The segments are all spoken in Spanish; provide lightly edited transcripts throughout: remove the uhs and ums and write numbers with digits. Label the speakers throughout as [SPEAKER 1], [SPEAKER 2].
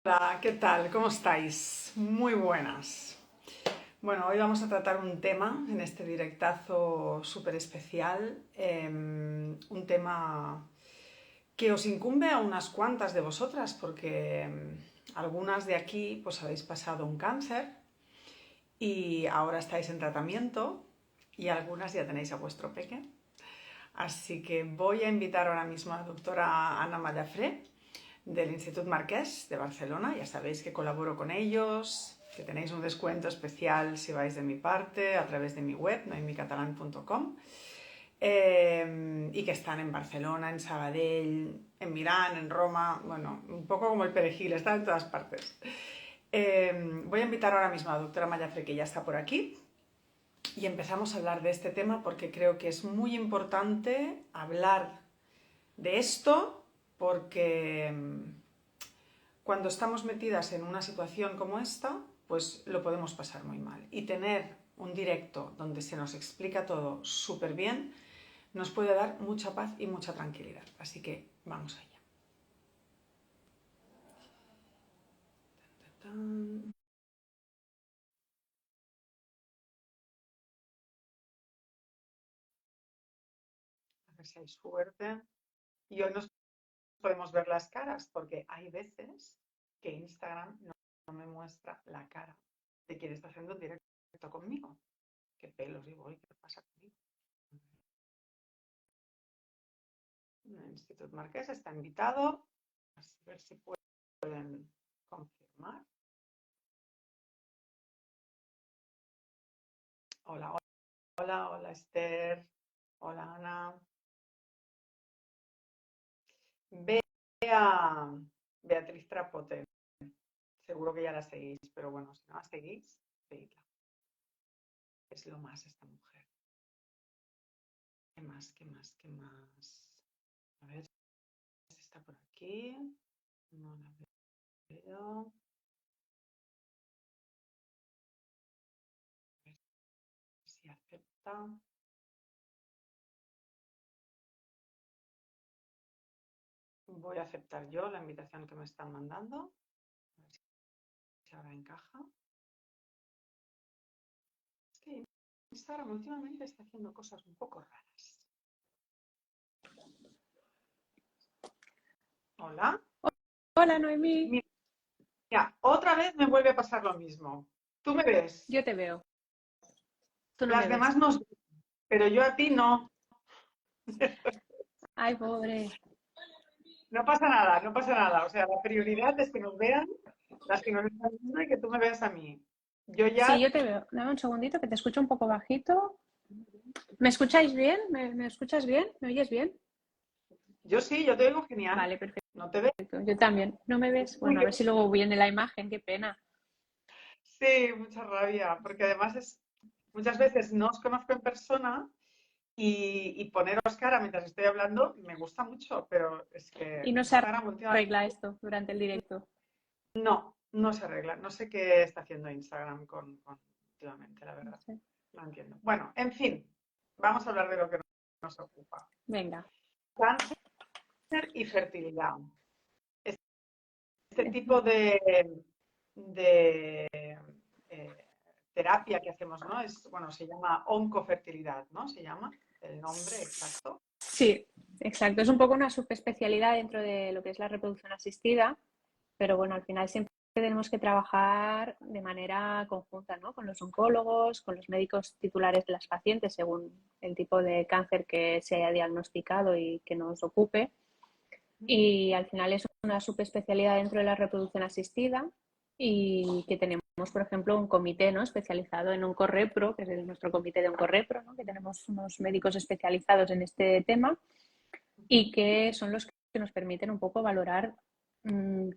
[SPEAKER 1] Hola, ¿qué tal? ¿Cómo estáis? Muy buenas. Bueno, hoy vamos a tratar un tema en este directazo súper especial, un tema que os incumbe a unas cuantas de vosotras, porque algunas de aquí pues habéis pasado un cáncer y ahora estáis en tratamiento y algunas ya tenéis a vuestro peque. Así que voy a invitar ahora mismo a la doctora Ana Mallafré del Institut Marquès de Barcelona. Ya sabéis que colaboro con ellos, que tenéis un descuento especial si vais de mi parte a través de mi web, noemicatalan.com, y que están en Barcelona, en Sabadell, en Milán, en Roma, bueno, un poco como el perejil, están en todas partes. Voy a invitar ahora mismo a la doctora Mallafré, que ya está por aquí, y empezamos a hablar de este tema porque creo que es muy importante hablar de esto porque cuando estamos metidas en una situación como esta, pues lo podemos pasar muy mal. Y tener un directo donde se nos explica todo súper bien nos puede dar mucha paz y mucha tranquilidad. Así que vamos allá. A ver si hay suerte. Y hoy nos podemos ver las caras porque hay veces que Instagram no me muestra la cara de quien está haciendo un directo conmigo. ¿Qué pelos digo hoy? ¿Qué pasa conmigo? El Instituto Marqués está invitado. A ver si pueden confirmar. Hola, hola, hola Esther. Hola Ana. Bea, Beatriz Trapote. Seguro que ya la seguís, pero bueno, si no la seguís, seguidla. Es lo más esta mujer. ¿Qué más? ¿Qué más? ¿Qué más? A ver si está por aquí. No la veo. A ver si acepta. Voy a aceptar yo la invitación que me están mandando. A ver si ahora encaja. Es que Instagram últimamente está haciendo cosas un poco raras. Hola.
[SPEAKER 2] Hola, Noemí.
[SPEAKER 1] Mira, otra vez me vuelve a pasar lo mismo. Tú me ves,
[SPEAKER 2] Yo te veo. Tú no
[SPEAKER 1] las
[SPEAKER 2] me
[SPEAKER 1] demás
[SPEAKER 2] ves.
[SPEAKER 1] nos ven, pero yo a ti no.
[SPEAKER 2] Ay, pobre.
[SPEAKER 1] No pasa nada, no pasa nada. O sea, la prioridad es que nos vean las que nos están viendo y que tú me veas a mí. Yo
[SPEAKER 2] Sí,
[SPEAKER 1] ya,
[SPEAKER 2] yo te veo. Dame un segundito que te escucho un poco bajito. ¿Me escucháis bien? ¿Me escuchas bien? ¿Me oyes bien?
[SPEAKER 1] yo sí, yo te oigo genial.
[SPEAKER 2] Vale, perfecto.
[SPEAKER 1] ¿No te ves?
[SPEAKER 2] Yo también. ¿No me ves?
[SPEAKER 1] Uy,
[SPEAKER 2] Bueno, a ver si luego viene la imagen. Qué pena.
[SPEAKER 1] sí, mucha rabia, porque además muchas veces no os conozco en persona y poneros cara mientras estoy hablando me gusta mucho, pero es
[SPEAKER 2] Y
[SPEAKER 1] que
[SPEAKER 2] no se
[SPEAKER 1] Instagram últimamente
[SPEAKER 2] arregla esto durante el directo.
[SPEAKER 1] no se arregla. No sé qué está haciendo Instagram con últimamente, la
[SPEAKER 2] No
[SPEAKER 1] verdad.
[SPEAKER 2] sé.
[SPEAKER 1] No entiendo. Bueno, en fin, vamos a hablar de lo que nos ocupa.
[SPEAKER 2] Venga.
[SPEAKER 1] Cáncer y fertilidad. Este tipo de terapia que hacemos, ¿no? Bueno, se llama oncofertilidad, ¿no? Se llama el nombre exacto.
[SPEAKER 2] Sí, exacto. Es un poco una subespecialidad dentro de lo que es la reproducción asistida, pero bueno, al final siempre tenemos que trabajar de manera conjunta, ¿no? Con los oncólogos, con los médicos titulares de las pacientes, según el tipo de cáncer que se haya diagnosticado y que nos ocupe. Y al final es una subespecialidad dentro de la reproducción asistida y que tenemos, por ejemplo, un comité, ¿no?, especializado en oncorrepro, que es nuestro comité de oncorrepro, ¿no?, que tenemos unos médicos especializados en este tema y que son los que nos permiten un poco valorar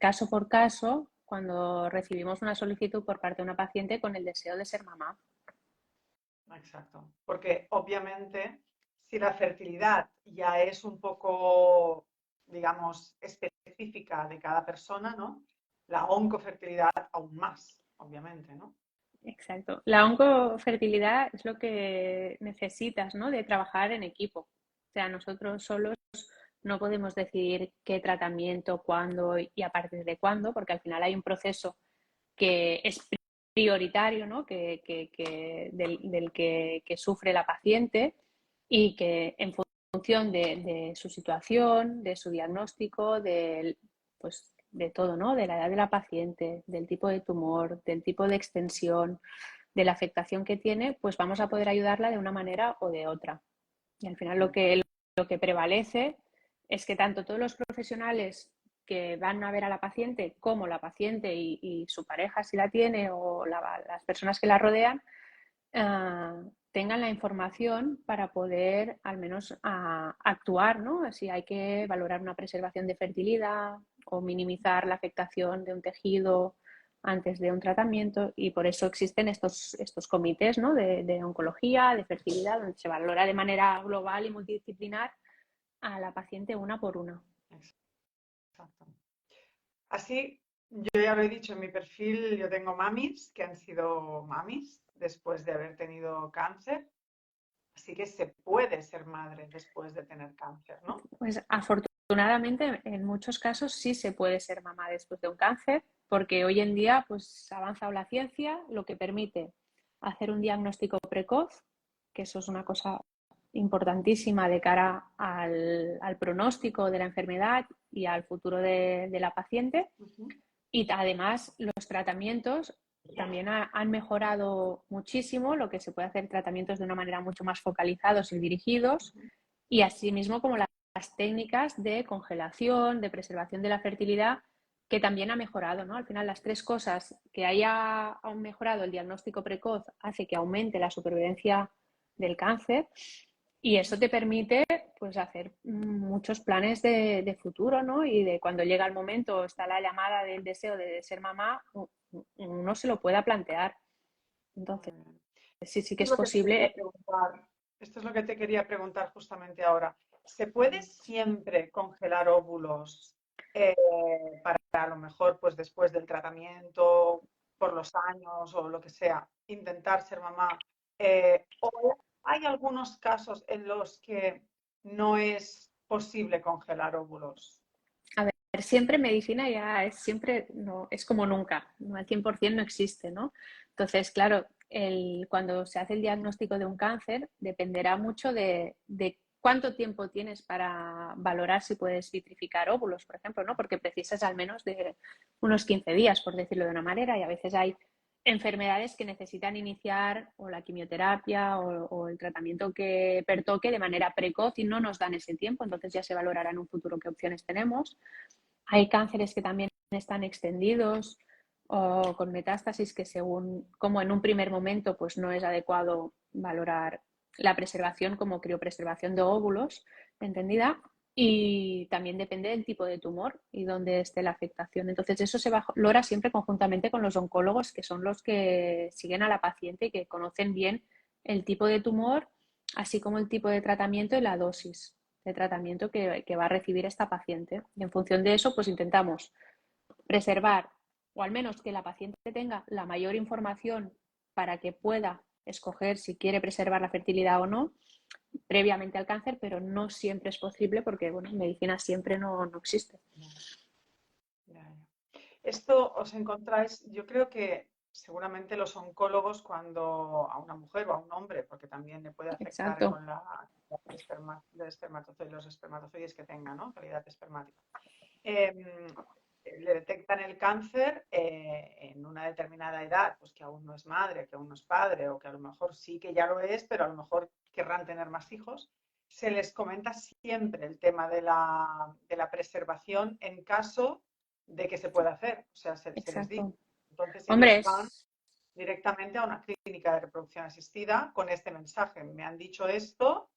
[SPEAKER 2] caso por caso cuando recibimos una solicitud por parte de una paciente con el deseo de ser mamá.
[SPEAKER 1] Exacto. Porque obviamente si la fertilidad ya es un poco, digamos, específica de cada persona, ¿no? La oncofertilidad aún más, obviamente, ¿no?
[SPEAKER 2] Exacto. La oncofertilidad es lo que necesitas, ¿no?, de trabajar en equipo. O sea, nosotros solos no podemos decidir qué tratamiento, cuándo y a partir de cuándo, porque al final hay un proceso que es prioritario, ¿no? Del que sufre la paciente y que en función de su situación, de su diagnóstico, pues, de todo, ¿no? De la edad de la paciente, del tipo de tumor, del tipo de extensión, de la afectación que tiene, pues vamos a poder ayudarla de una manera o de otra. Y al final lo que prevalece es que tanto todos los profesionales que van a ver a la paciente como la paciente y su pareja si la tiene o las personas que la rodean tengan la información para poder al menos actuar, ¿no? Si hay que valorar una preservación de fertilidad o minimizar la afectación de un tejido antes de un tratamiento, y por eso existen estos comités, ¿no? de oncología, de fertilidad, donde se valora de manera global y multidisciplinar a la paciente una por una.
[SPEAKER 1] Exacto. Así, yo ya lo he dicho en mi perfil, yo tengo mamis que han sido mamis después de haber tenido cáncer, así que se puede ser madre después de tener cáncer, ¿no?
[SPEAKER 2] Pues afortunadamente en muchos casos sí se puede ser mamá después de un cáncer, porque hoy en día pues ha avanzado la ciencia, lo que permite hacer un diagnóstico precoz, que eso es una cosa importantísima de cara al pronóstico de la enfermedad y al futuro de la paciente. Y además los tratamientos también han mejorado muchísimo, lo que se puede hacer tratamientos de una manera mucho más focalizados y dirigidos, y asimismo como las técnicas de congelación, de preservación de la fertilidad, que también ha mejorado, ¿no? Al final las tres cosas, que haya mejorado el diagnóstico precoz hace que aumente la supervivencia del cáncer, y eso te permite pues hacer muchos planes de futuro, ¿no? Y de cuando llega el momento, está la llamada del deseo de ser mamá, uno se lo pueda plantear. Entonces, sí que es posible.
[SPEAKER 1] Esto es lo que te quería preguntar justamente ahora. ¿Se puede siempre congelar óvulos para a lo mejor pues después del tratamiento, por los años o lo que sea, intentar ser mamá? ¿O hay algunos casos en los que no es posible congelar óvulos?
[SPEAKER 2] A ver, siempre en medicina ya es siempre, no, es como nunca, no al 100% no existe, ¿no? Entonces, claro, cuando se hace el diagnóstico de un cáncer, dependerá mucho de cuánto tiempo tienes para valorar si puedes vitrificar óvulos, por ejemplo, ¿no? Porque precisas al menos de unos 15 días, por decirlo de una manera, y a veces hay enfermedades que necesitan iniciar o la quimioterapia o el tratamiento que pertoque de manera precoz y no nos dan ese tiempo, entonces ya se valorará en un futuro qué opciones tenemos. Hay cánceres que también están extendidos o con metástasis que según, como en un primer momento, pues no es adecuado valorar la preservación como criopreservación de óvulos, entendida, y también depende del tipo de tumor y dónde esté la afectación. Entonces eso se valora siempre conjuntamente con los oncólogos, que son los que siguen a la paciente y que conocen bien el tipo de tumor, así como el tipo de tratamiento y la dosis de tratamiento que va a recibir esta paciente. Y en función de eso, pues intentamos preservar, o al menos que la paciente tenga la mayor información para que pueda escoger si quiere preservar la fertilidad o no previamente al cáncer, pero no siempre es posible porque, bueno, en medicina siempre no existe.
[SPEAKER 1] Esto os encontráis, yo creo que seguramente los oncólogos cuando a una mujer o a un hombre, porque también le puede afectar
[SPEAKER 2] Exacto.
[SPEAKER 1] con la los espermatozoides que tenga, ¿no? Calidad espermática. Le detectan el cáncer en una determinada edad, pues que aún no es madre, que aún no es padre, o que a lo mejor sí que ya lo es, pero a lo mejor querrán tener más hijos. Se les comenta siempre el tema de la preservación en caso de que se pueda hacer. O sea, se les dice.
[SPEAKER 2] Exacto.
[SPEAKER 1] Entonces
[SPEAKER 2] Hombre,
[SPEAKER 1] ellos van directamente a una clínica de reproducción asistida con este mensaje. Me han dicho esto,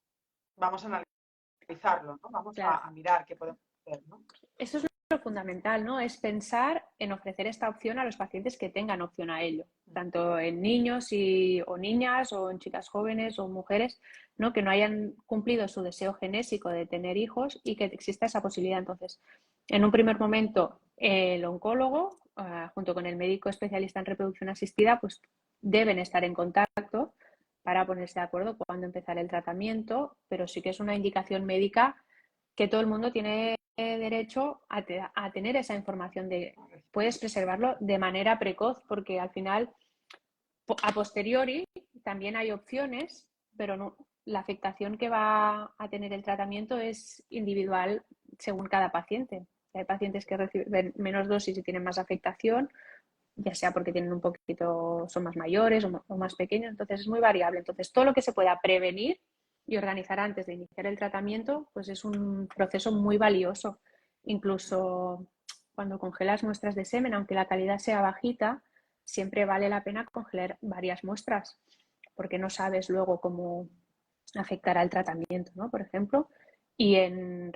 [SPEAKER 1] vamos a analizarlo, ¿no? Vamos
[SPEAKER 2] claro,
[SPEAKER 1] a mirar qué podemos hacer, ¿no?
[SPEAKER 2] eso es lo fundamental, ¿no? Es pensar en ofrecer esta opción a los pacientes que tengan opción a ello, tanto en niños o niñas, o en chicas jóvenes o mujeres, ¿no? Que no hayan cumplido su deseo genésico de tener hijos y que exista esa posibilidad. Entonces, en un primer momento, el oncólogo, junto con el médico especialista en reproducción asistida, pues deben estar en contacto para ponerse de acuerdo cuándo empezar el tratamiento, pero sí que es una indicación médica que todo el mundo tiene derecho a tener esa información de puedes preservarlo de manera precoz, porque al final, a posteriori, también hay opciones, pero no, la afectación que va a tener el tratamiento es individual según cada paciente. Hay pacientes que reciben menos dosis y tienen más afectación, ya sea porque tienen un poquito, son más mayores o más pequeños, entonces es muy variable. Entonces, todo lo que se pueda prevenir y organizar antes de iniciar el tratamiento, pues es un proceso muy valioso. Incluso cuando congelas muestras de semen, aunque la calidad sea bajita, siempre vale la pena congelar varias muestras, porque no sabes luego cómo afectará el tratamiento, ¿no? Por ejemplo. Y en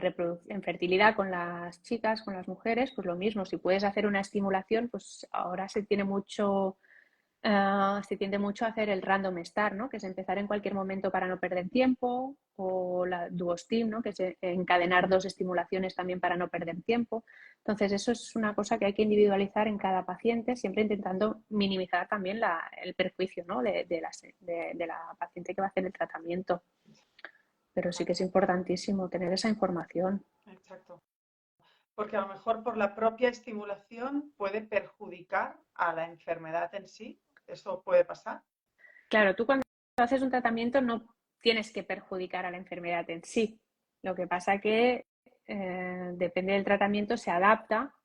[SPEAKER 2] fertilidad con las chicas, con las mujeres, pues lo mismo. Si puedes hacer una estimulación, pues ahora se tiende mucho a hacer el random start, ¿no? Que es empezar en cualquier momento para no perder tiempo, o la duostim, ¿no? Que es encadenar 2 estimulaciones también para no perder tiempo. Entonces, eso es una cosa que hay que individualizar en cada paciente, siempre intentando minimizar también el perjuicio, ¿no? de la paciente que va a hacer el tratamiento. Pero sí que es importantísimo tener esa información.
[SPEAKER 1] Exacto. Porque a lo mejor por la propia estimulación puede perjudicar a la enfermedad en sí. ¿Eso puede pasar?
[SPEAKER 2] Claro, tú cuando haces un tratamiento no tienes que perjudicar a la enfermedad en sí. Lo que pasa que depende del tratamiento, se adapta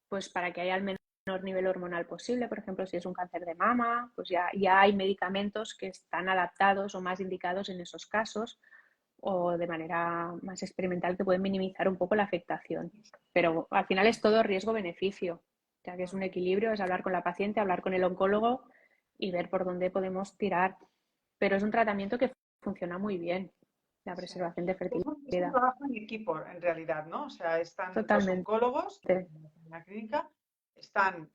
[SPEAKER 2] pues para que haya el menor nivel hormonal posible. Por ejemplo, si es un cáncer de mama, pues ya hay medicamentos que están adaptados o más indicados en esos casos, o de manera más experimental, que pueden minimizar un poco la afectación. Pero al final es todo riesgo-beneficio. O sea, que es un equilibrio, es hablar con la paciente, hablar con el oncólogo y ver por dónde podemos tirar. Pero es un tratamiento que funciona muy bien, la
[SPEAKER 1] Sí.
[SPEAKER 2] preservación de
[SPEAKER 1] Es un
[SPEAKER 2] fertilidad.
[SPEAKER 1] trabajo en equipo, en realidad, ¿no? O sea, están los
[SPEAKER 2] Totalmente.
[SPEAKER 1] oncólogos en la clínica, están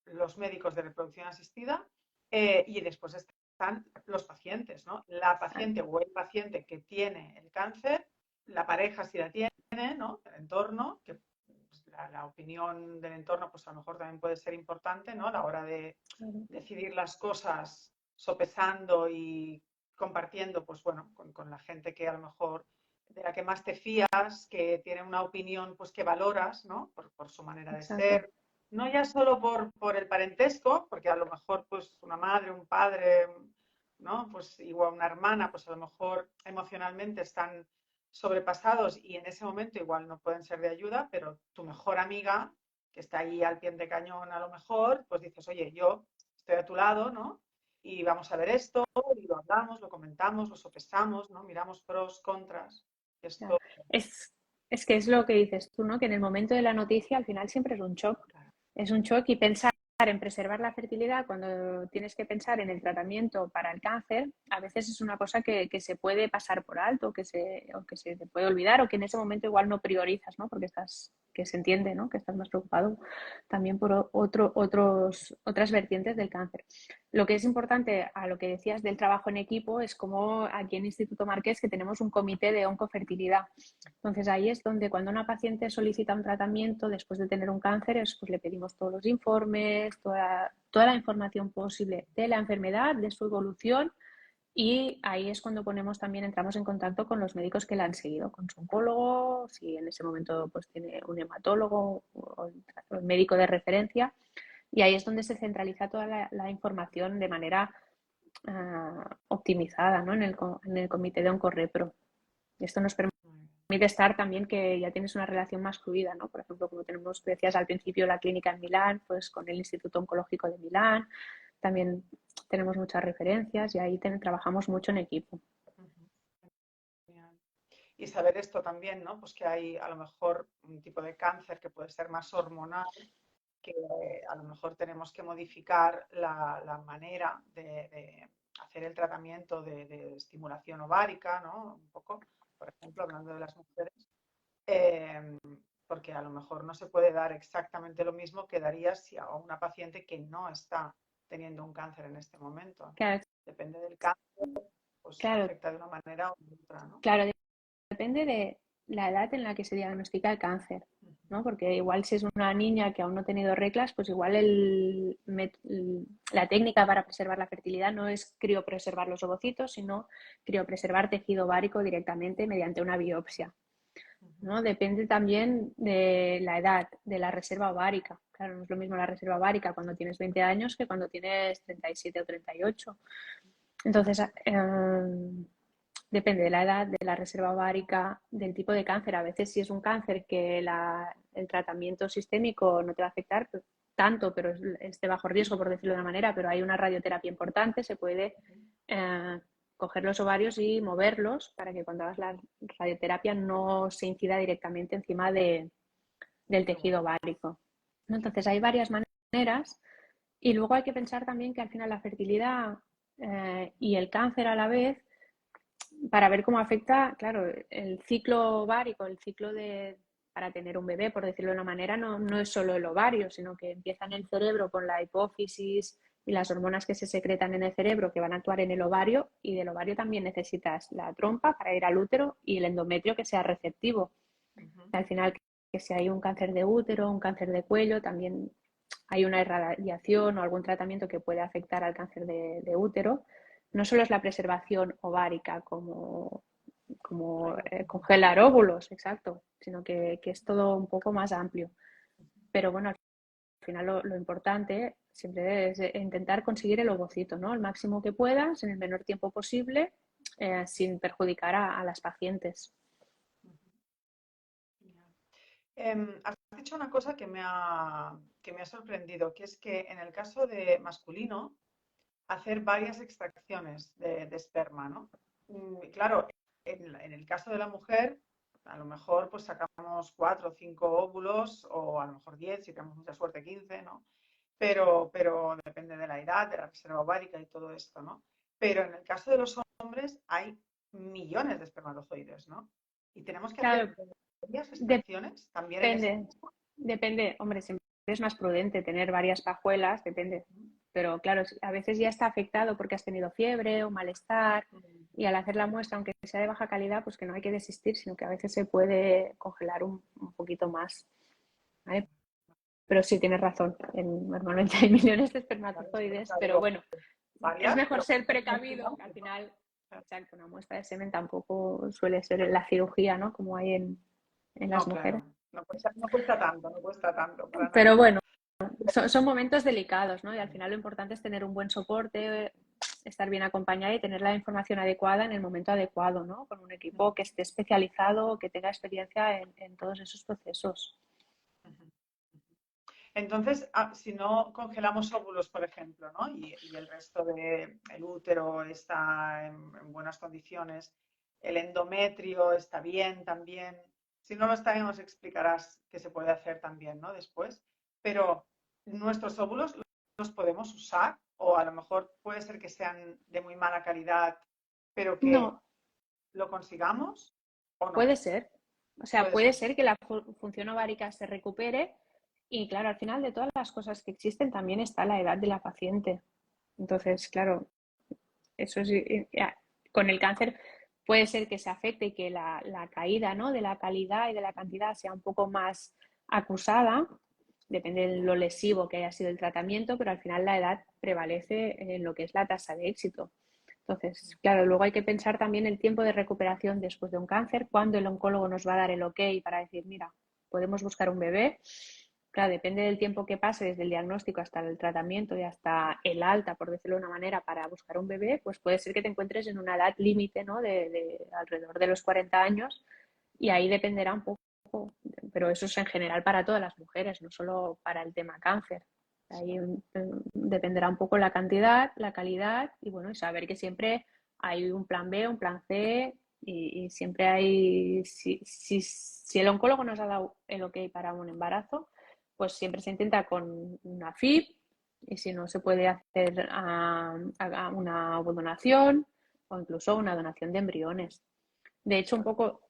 [SPEAKER 1] los médicos de reproducción asistida y después están los pacientes, ¿no? La paciente o el paciente que tiene el cáncer, la pareja si la tiene, ¿no? El entorno, que pues, la opinión del entorno pues a lo mejor también puede ser importante, ¿no? A la hora de decidir las cosas sopesando y compartiendo, pues bueno, con la gente que a lo mejor de la que más te fías, que tiene una opinión pues que valoras, ¿no? Por su manera de
[SPEAKER 2] Exacto.
[SPEAKER 1] ser, no ya solo por el parentesco, porque a lo mejor pues una madre, un padre, ¿no? Pues igual una hermana, pues a lo mejor emocionalmente están sobrepasados y en ese momento igual no pueden ser de ayuda, pero tu mejor amiga, que está ahí al pie de cañón a lo mejor, pues dices, oye, yo estoy a tu lado, ¿no? Y vamos a ver esto, y lo hablamos, lo comentamos, lo sopesamos, ¿no? Miramos pros, contras.
[SPEAKER 2] Claro.
[SPEAKER 1] Esto,
[SPEAKER 2] Es, es que es lo que dices tú, ¿no? Que en el momento de la noticia al final siempre es un shock.
[SPEAKER 1] claro,
[SPEAKER 2] Es un shock, y pensar en preservar la fertilidad cuando tienes que pensar en el tratamiento para el cáncer, a veces es una cosa que se puede pasar por alto, o que se te puede olvidar, o que en ese momento igual no priorizas, ¿no? Porque que se entiende, ¿no? Que estás más preocupado también por otras vertientes del cáncer. Lo que es importante, a lo que decías del trabajo en equipo, es como aquí en Instituto Marqués, que tenemos un comité de oncofertilidad. Entonces ahí es donde, cuando una paciente solicita un tratamiento después de tener un cáncer, pues le pedimos todos los informes, toda la información posible de la enfermedad, de su evolución, y ahí es cuando entramos en contacto con los médicos que la han seguido, con su oncólogo, si en ese momento pues tiene un hematólogo o el médico de referencia, y ahí es donde se centraliza toda la información de manera optimizada, ¿no? En el comité de Oncorrepro. Esto nos permite estar también, que ya tienes una relación más fluida, ¿no? Por ejemplo, como decías al principio, la clínica en Milán, pues con el Instituto Oncológico de Milán, también tenemos muchas referencias, y ahí trabajamos mucho en equipo.
[SPEAKER 1] genial. Y saber esto también, ¿no? Pues que hay a lo mejor un tipo de cáncer que puede ser más hormonal, que a lo mejor tenemos que modificar la manera de hacer el tratamiento de estimulación ovárica, ¿no? Un poco, por ejemplo, hablando de las mujeres, eh, porque a lo mejor no se puede dar exactamente lo mismo que daría si a una paciente que no está teniendo un cáncer en este momento.
[SPEAKER 2] Claro,
[SPEAKER 1] Depende del cáncer, pues
[SPEAKER 2] claro,
[SPEAKER 1] afecta de una manera u otra, ¿no?
[SPEAKER 2] claro, depende de la edad en la que se diagnostica el cáncer, ¿no? Porque igual, si es una niña que aún no ha tenido reglas, pues igual la técnica para preservar la fertilidad no es criopreservar los ovocitos, sino criopreservar tejido ovárico directamente mediante una biopsia. ¿no? Depende también de la edad, de la reserva ovárica. Claro, no es lo mismo la reserva ovárica cuando tienes 20 años que cuando tienes 37 o 38. Entonces, depende de la edad, de la reserva ovárica, del tipo de cáncer. A veces si es un cáncer que el tratamiento sistémico no te va a afectar tanto, pero es de bajo riesgo, por decirlo de una manera, pero hay una radioterapia importante, se puede coger los ovarios y moverlos para que cuando hagas la radioterapia no se incida directamente encima del tejido ovárico. Entonces hay varias maneras y luego hay que pensar también que al final la fertilidad y el cáncer a la vez, para ver cómo afecta, claro, el ciclo ovárico, el ciclo para tener un bebé, por decirlo de una manera, no es solo el ovario, sino que empieza en el cerebro con la hipófisis y las hormonas que se secretan en el cerebro que van a actuar en el ovario, y del ovario también necesitas la trompa para ir al útero y el endometrio que sea receptivo. Al final, que si hay un cáncer de útero, un cáncer de cuello, también hay una irradiación o algún tratamiento que puede afectar al cáncer de útero. No solo es la preservación ovárica como congelar óvulos, exacto, sino que es todo un poco más amplio. Pero bueno, al final lo importante siempre es intentar conseguir el ovocito, ¿no? El máximo que puedas en el menor tiempo posible, sin perjudicar a las pacientes.
[SPEAKER 1] Has dicho una cosa que me ha sorprendido, que es que en el caso de masculino, hacer varias extracciones de esperma, ¿no? Claro, en el caso de la mujer, a lo mejor pues sacamos 4 o 5 óvulos, o a lo mejor 10, si tenemos mucha suerte 15, ¿no? Pero depende de la edad, de la reserva ovárica y todo esto, ¿no? Pero en el caso de los hombres hay millones de espermatozoides, ¿no? Y tenemos que
[SPEAKER 2] Claro,
[SPEAKER 1] hacer varias extracciones también en ese.
[SPEAKER 2] depende, hombre, siempre es más prudente tener varias pajuelas, depende. Pero claro, a veces ya está afectado porque has tenido fiebre o malestar, y al hacer la muestra, aunque sea de baja calidad, pues que no hay que desistir, sino que a veces se puede congelar un poquito más, ¿vale? Pero sí, tienes razón, normalmente hay millones de espermatozoides, pero bueno, es
[SPEAKER 1] Varias,
[SPEAKER 2] mejor
[SPEAKER 1] pero
[SPEAKER 2] ser precavido, que al final, exacto, una muestra de semen tampoco suele ser la cirugía, ¿no? Como hay en las
[SPEAKER 1] no,
[SPEAKER 2] mujeres.
[SPEAKER 1] claro, no cuesta tanto, no cuesta tanto para
[SPEAKER 2] Pero
[SPEAKER 1] nada.
[SPEAKER 2] bueno, son momentos delicados, ¿no? Y al final lo importante es tener un buen soporte, estar bien acompañada y tener la información adecuada en el momento adecuado, ¿no? Con un equipo que esté especializado, que tenga experiencia en todos esos procesos.
[SPEAKER 1] Entonces, si no congelamos óvulos, por ejemplo, ¿no? Y el resto del útero está en buenas condiciones, el endometrio está bien también. Si no lo está bien, nos explicarás qué se puede hacer también, ¿no? Después. Pero nuestros óvulos los podemos usar, o a lo mejor puede ser que sean de muy mala calidad, pero que
[SPEAKER 2] No,
[SPEAKER 1] lo consigamos o no.
[SPEAKER 2] puede ser. O sea,
[SPEAKER 1] Puede
[SPEAKER 2] puede
[SPEAKER 1] ser.
[SPEAKER 2] ser que la función ovárica se recupere, y claro, al final de todas las cosas que existen también está la edad de la paciente. Entonces, claro, eso es, con el cáncer puede ser que se afecte y que la caída, ¿no? De la calidad y de la cantidad sea un poco más acusada, depende de lo lesivo que haya sido el tratamiento, pero al final la edad prevalece en lo que es la tasa de éxito. Entonces, claro, luego hay que pensar también el tiempo de recuperación después de un cáncer, cuándo el oncólogo nos va a dar el ok para decir, mira, podemos buscar un bebé. Claro, depende del tiempo que pase desde el diagnóstico hasta el tratamiento y hasta el alta, por decirlo de una manera, para buscar un bebé, pues puede ser que te encuentres en una edad límite, ¿no? De alrededor de los 40 años, y ahí dependerá un poco, pero eso es en general para todas las mujeres, no solo para el tema cáncer. Ahí dependerá un poco la cantidad, la calidad y bueno, y saber que siempre hay un plan B, un plan C, y siempre hay, si el oncólogo nos ha dado el ok para un embarazo, pues siempre se intenta con una FIP, y si no se puede hacer una donación o incluso una donación de embriones. De hecho, un poco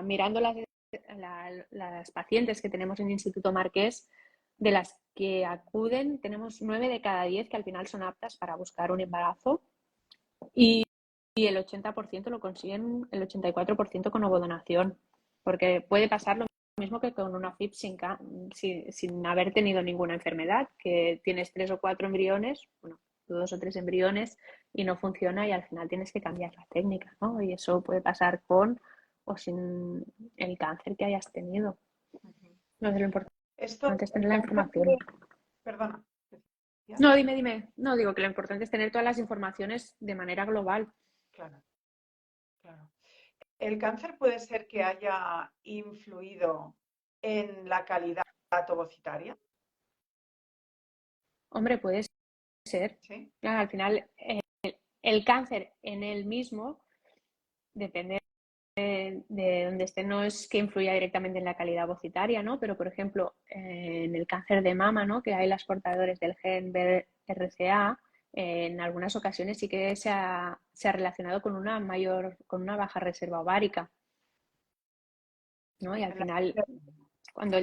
[SPEAKER 2] mirando las pacientes que tenemos en el Instituto Marqués, de las que acuden, tenemos 9 de cada 10 que al final son aptas para buscar un embarazo, y el 80% lo consiguen, el 84% con ovodonación, porque puede pasar lo mismo que con una FIP sin haber tenido ninguna enfermedad, que tienes 3 o 4 embriones, bueno, 2 o 3 embriones y no funciona, y al final tienes que cambiar la técnica, ¿no? Y eso puede pasar con o sin el cáncer que hayas tenido.
[SPEAKER 1] Ujú.
[SPEAKER 2] Entonces, lo importante
[SPEAKER 1] Esto,
[SPEAKER 2] es
[SPEAKER 1] el
[SPEAKER 2] tener la
[SPEAKER 1] cáncer
[SPEAKER 2] información.
[SPEAKER 1] perdona, ¿decías?
[SPEAKER 2] No, dime, dime. No, digo que lo importante es tener todas las informaciones de manera global.
[SPEAKER 1] Claro, claro. ¿El cáncer puede ser que haya influido en la calidad ovocitaria?
[SPEAKER 2] Hombre, puede ser.
[SPEAKER 1] Sí.
[SPEAKER 2] Claro, al final, el cáncer en él mismo depende de donde esté, no es que influya directamente en la calidad ovocitaria, ¿no? Pero, por ejemplo, en el cáncer de mama, ¿no? Que hay las portadores del gen BRCA, en algunas ocasiones sí que se ha relacionado con con una baja reserva ovárica, ¿no? Y al
[SPEAKER 1] En la-
[SPEAKER 2] final, cuando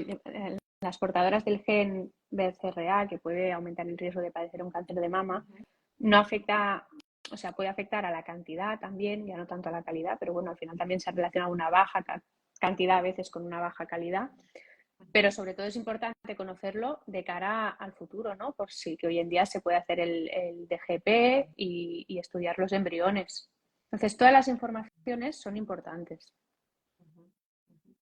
[SPEAKER 2] las portadoras del gen BRCA, que puede aumentar el riesgo de padecer un cáncer de mama,
[SPEAKER 1] Ujú.
[SPEAKER 2] no afecta, o sea, puede afectar a la cantidad también, ya no tanto a la calidad, pero bueno, al final también se relaciona una baja cantidad a veces con una baja calidad. Pero sobre todo es importante conocerlo de cara al futuro, ¿no? Por si que hoy en día se puede hacer el DGP y estudiar los embriones. Entonces, todas las informaciones son importantes.
[SPEAKER 1] Ujú, ujú.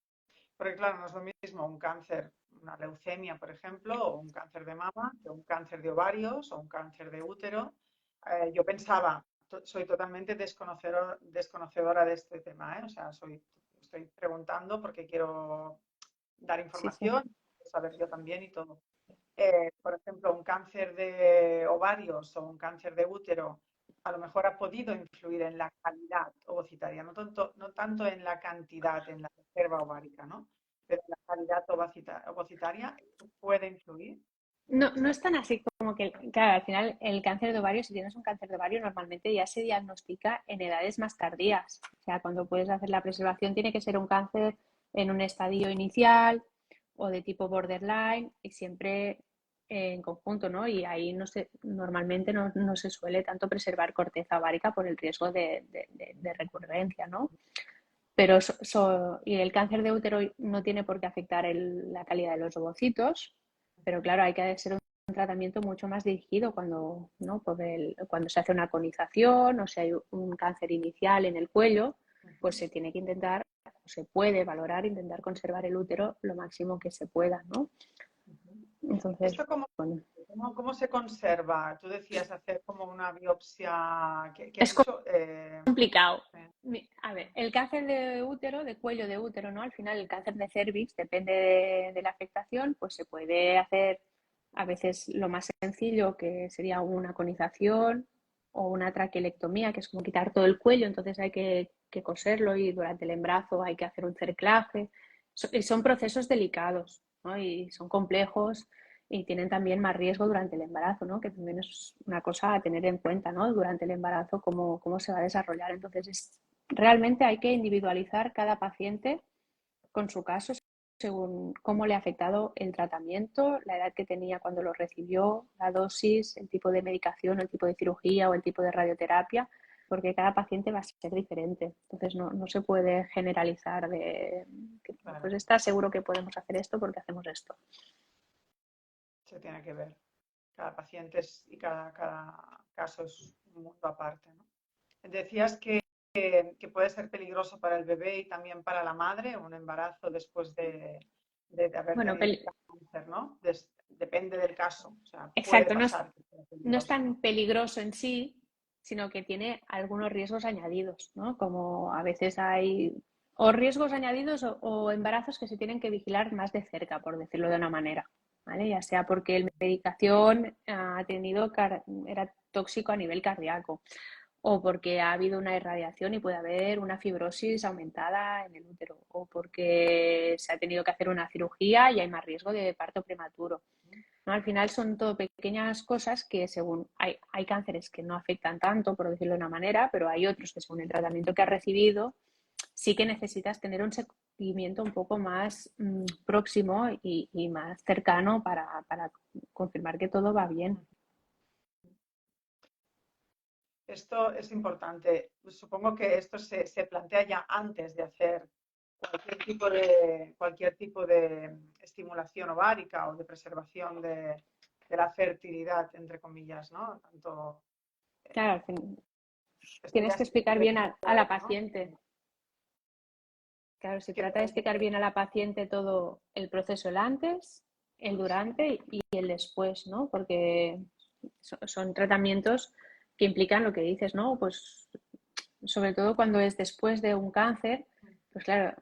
[SPEAKER 1] Porque claro, no es lo mismo un cáncer, una leucemia, por ejemplo, o un cáncer de mama, que un cáncer de ovarios o un cáncer de útero. Yo pensaba, soy totalmente desconocedora de este tema, ¿eh? O sea, estoy preguntando porque quiero dar
[SPEAKER 2] Sí, sí.
[SPEAKER 1] información, saber yo también y todo. Por ejemplo, un cáncer de ovarios o un cáncer de útero a lo mejor ha podido influir en la calidad ovocitaria, no tanto en la cantidad, en la reserva ovárica, ¿no? Pero en la calidad ovocitaria puede influir.
[SPEAKER 2] No, no es tan así como que, claro, al final el cáncer de ovario, si tienes un cáncer de ovario, normalmente ya se diagnostica en edades más tardías. O sea, cuando puedes hacer la preservación tiene que ser un cáncer en un estadio inicial o de tipo borderline y siempre en conjunto, ¿no? Y ahí normalmente no se suele tanto preservar corteza ovárica por el riesgo de recurrencia, ¿no? Pero y el cáncer de útero no tiene por qué afectar la calidad de los ovocitos, pero claro, hay que hacer un tratamiento mucho más dirigido cuando, ¿no? Cuando se hace una conización o si hay un cáncer inicial en el cuello, pues se tiene que intentar, se puede valorar, intentar conservar el útero lo máximo que se pueda, ¿no? Entonces,
[SPEAKER 1] ¿Esto
[SPEAKER 2] bueno,
[SPEAKER 1] cómo se conserva? Tú decías hacer como una biopsia. ¿Qué has
[SPEAKER 2] es
[SPEAKER 1] dicho?
[SPEAKER 2] complicado.
[SPEAKER 1] Eh,
[SPEAKER 2] A ver, el cáncer de útero, de cuello de útero, ¿no? Al final el cáncer de cervix, depende de la afectación, pues se puede hacer a veces lo más sencillo, que sería una conización o una traquelectomía, que es como quitar todo el cuello, entonces hay que coserlo y durante el embarazo hay que hacer un cerclaje. Son procesos delicados, ¿no? Y son complejos y tienen también más riesgo durante el embarazo, ¿no? Que también es una cosa a tener en cuenta, ¿no? Durante el embarazo, cómo se va a desarrollar. Entonces, realmente hay que individualizar cada paciente con su caso según cómo le ha afectado el tratamiento, la edad que tenía cuando lo recibió, la dosis, el tipo de medicación, el tipo de cirugía o el tipo de radioterapia, porque cada paciente va a ser diferente. Entonces no se puede generalizar de que pues
[SPEAKER 1] claro,
[SPEAKER 2] está seguro que podemos hacer esto porque hacemos esto.
[SPEAKER 1] se tiene que ver. Cada paciente y cada caso es un mundo aparte, ¿no? Decías que puede ser peligroso para el bebé y también para la madre un embarazo después de haber
[SPEAKER 2] Bueno,
[SPEAKER 1] tenido cáncer, ¿no? Depende del caso, o sea, puede
[SPEAKER 2] exacto,
[SPEAKER 1] pasar que sea
[SPEAKER 2] no es
[SPEAKER 1] peligroso,
[SPEAKER 2] tan
[SPEAKER 1] ¿no?
[SPEAKER 2] peligroso en sí, sino que tiene algunos riesgos añadidos, ¿no? Como a veces hay o riesgos añadidos o embarazos que se tienen que vigilar más de cerca, por decirlo de una manera, ¿vale? Ya sea porque el medicación era tóxico a nivel cardíaco o porque ha habido una irradiación y puede haber una fibrosis aumentada en el útero o porque se ha tenido que hacer una cirugía y hay más riesgo de parto prematuro, ¿no? Al final son todo pequeñas cosas que según hay cánceres que no afectan tanto, por decirlo de una manera, pero hay otros que según el tratamiento que has recibido sí que necesitas tener un seguimiento un poco más próximo y más cercano para confirmar que todo va bien.
[SPEAKER 1] Esto es importante. Supongo que esto se plantea ya antes de hacer cualquier tipo de estimulación ovárica o de preservación de la fertilidad, entre comillas, ¿no? Tanto,
[SPEAKER 2] Claro, al fin,
[SPEAKER 1] esto
[SPEAKER 2] tienes
[SPEAKER 1] ya
[SPEAKER 2] que
[SPEAKER 1] se
[SPEAKER 2] explicar
[SPEAKER 1] debe
[SPEAKER 2] bien a la
[SPEAKER 1] saber, ¿no?
[SPEAKER 2] paciente. Claro, se
[SPEAKER 1] que
[SPEAKER 2] trata de
[SPEAKER 1] pueden
[SPEAKER 2] explicar
[SPEAKER 1] tener.
[SPEAKER 2] bien a la paciente todo el proceso, el antes, el durante y el después, ¿no? Porque son tratamientos que implican lo que dices, ¿no? Pues sobre todo cuando es después de un cáncer, pues claro,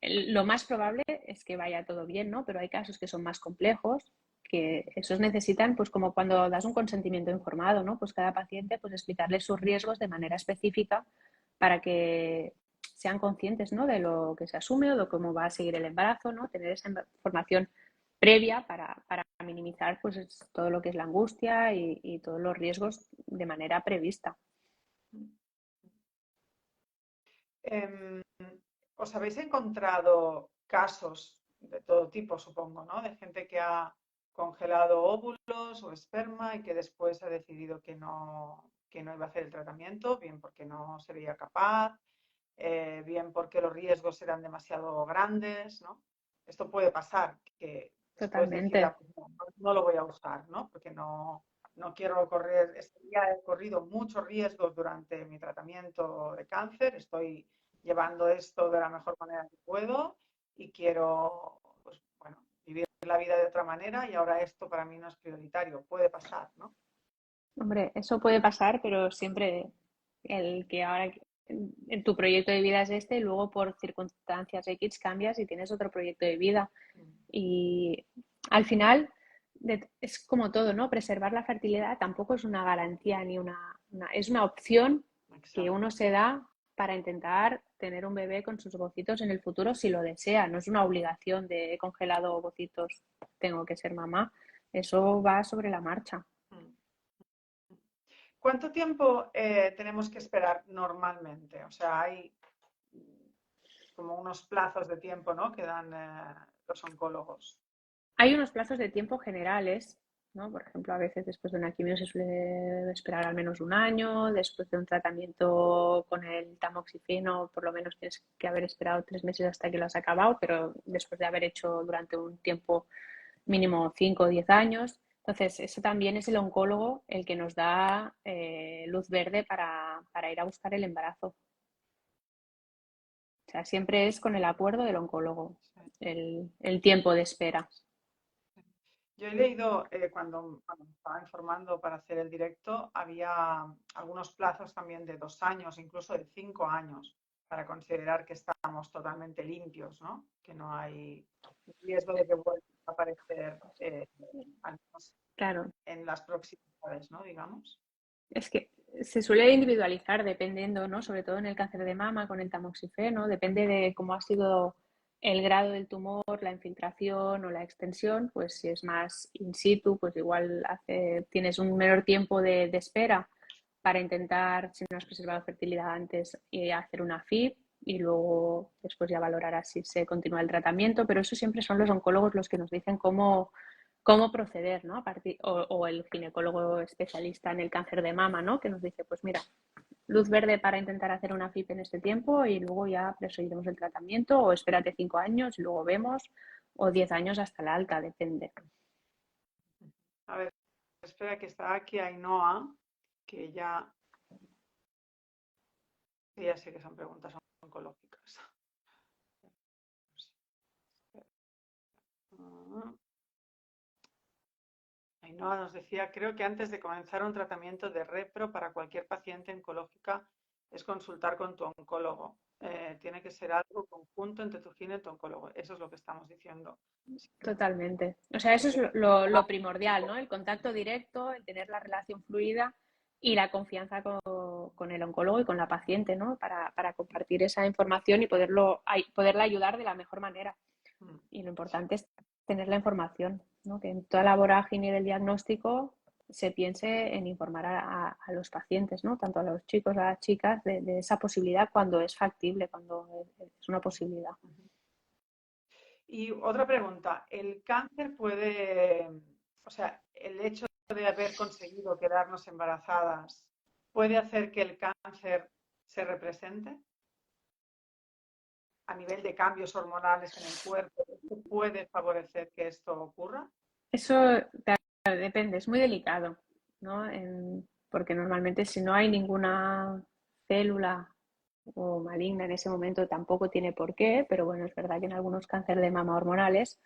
[SPEAKER 2] lo más probable es que vaya todo bien, ¿no? Pero hay casos que son más complejos, que esos necesitan, pues como cuando das un consentimiento informado, ¿no? Pues cada paciente, pues explicarle sus riesgos de manera específica para que sean conscientes, ¿no? De lo que se asume o de cómo va a seguir el embarazo, ¿no? Tener esa información previa para minimizar, pues todo lo que es la angustia y todos los riesgos de manera prevista.
[SPEAKER 1] Em, ¿Os habéis encontrado casos de todo tipo, supongo, ¿no? De gente que ha congelado óvulos o esperma y que después ha decidido que no iba a hacer el tratamiento, bien porque no se veía capaz, bien porque los riesgos eran demasiado grandes, ¿no? Esto puede pasar, que después decida,
[SPEAKER 2] Totalmente.
[SPEAKER 1] pues no lo voy a usar, ¿no? Porque no quiero correr, ya he corrido muchos riesgos durante mi tratamiento de cáncer, estoy llevando esto de la mejor manera que puedo y quiero, pues bueno, vivir la vida de otra manera y ahora esto para mí no es prioritario. Puede pasar, ¿no?
[SPEAKER 2] Hombre, eso puede pasar, pero siempre el que ahora en tu proyecto de vida es este y luego por circunstancias X cambias y tienes otro proyecto de vida. Y al final es como todo, ¿no? Preservar la fertilidad tampoco es una garantía ni es una opción que uno
[SPEAKER 1] Exacto.
[SPEAKER 2] se da para intentar tener un bebé con sus ovocitos en el futuro si lo desea. No es una obligación de he congelado ovocitos, tengo que ser mamá. Eso va sobre la marcha.
[SPEAKER 1] ¿Cuánto tiempo tenemos que esperar normalmente? O sea, hay como unos plazos de tiempo, ¿no? Que dan los oncólogos.
[SPEAKER 2] Hay unos plazos de tiempo generales, ¿no? Por ejemplo, a veces después de una quimio se suele esperar al menos un año, después de un tratamiento con el tamoxifeno, por lo menos tienes que haber esperado 3 meses hasta que lo has acabado, pero después de haber hecho durante un tiempo mínimo 5 o 10 años. Entonces, eso también es el oncólogo el que nos da luz verde para ir a buscar el embarazo. O sea, siempre es con el acuerdo del oncólogo,
[SPEAKER 1] Sí.
[SPEAKER 2] el tiempo de espera.
[SPEAKER 1] Yo he leído, cuando me estaba informando para hacer el directo, había algunos plazos también de 2 años, incluso de 5 años, para considerar que estamos totalmente limpios, ¿no? Que no hay riesgo de que vuelva a aparecer, al menos
[SPEAKER 2] Claro.
[SPEAKER 1] en las proximidades, ¿no? Digamos.
[SPEAKER 2] Es que se suele individualizar dependiendo, ¿no? Sobre todo en el cáncer de mama con el tamoxifeno, depende de cómo ha sido el grado del tumor, la infiltración o la extensión, pues si es más in situ, pues igual tienes un menor tiempo de espera para intentar, si no has preservado fertilidad antes, hacer una FIP y luego después ya valorarás si se continúa el tratamiento, pero eso siempre son los oncólogos los que nos dicen cómo proceder, ¿no? O el ginecólogo especialista en el cáncer de mama, ¿no? Que nos dice, pues mira, luz verde para intentar hacer una FIP en este tiempo y luego ya proseguiremos el tratamiento o espérate 5 años y luego vemos o 10 años hasta la alta, depende.
[SPEAKER 1] A ver, espera que está aquí Ainhoa, que ya sé que son preguntas oncológicas. Ah, Ainhoa nos decía, creo que antes de comenzar un tratamiento de repro para cualquier paciente oncológica es consultar con tu oncólogo. Tiene que ser algo conjunto entre tu gine y tu oncólogo. Eso es lo que estamos diciendo. Sí,
[SPEAKER 2] Totalmente. O sea, eso es
[SPEAKER 1] porque
[SPEAKER 2] lo primordial, ¿no? El contacto directo, el tener la relación fluida y la confianza con el oncólogo y con la paciente, ¿no? Para compartir esa información y poderla ayudar de la mejor manera. Y lo
[SPEAKER 1] sí.
[SPEAKER 2] importante es tener la información, ¿no? Que en toda la vorágine del diagnóstico se piense en informar a los pacientes, ¿no? Tanto a los chicos, a las chicas, de esa posibilidad cuando es factible, cuando es una posibilidad.
[SPEAKER 1] Y otra pregunta, ¿el cáncer puede, o sea, el hecho de haber conseguido quedarnos embarazadas, puede hacer que el cáncer se represente a nivel de cambios hormonales en el cuerpo? ¿Esto puede favorecer que esto ocurra?
[SPEAKER 2] Eso depende, es muy delicado, ¿no? Porque normalmente si no hay ninguna célula o maligna en ese momento, tampoco tiene por qué, pero bueno, es verdad que en algunos cánceres de mama hormonales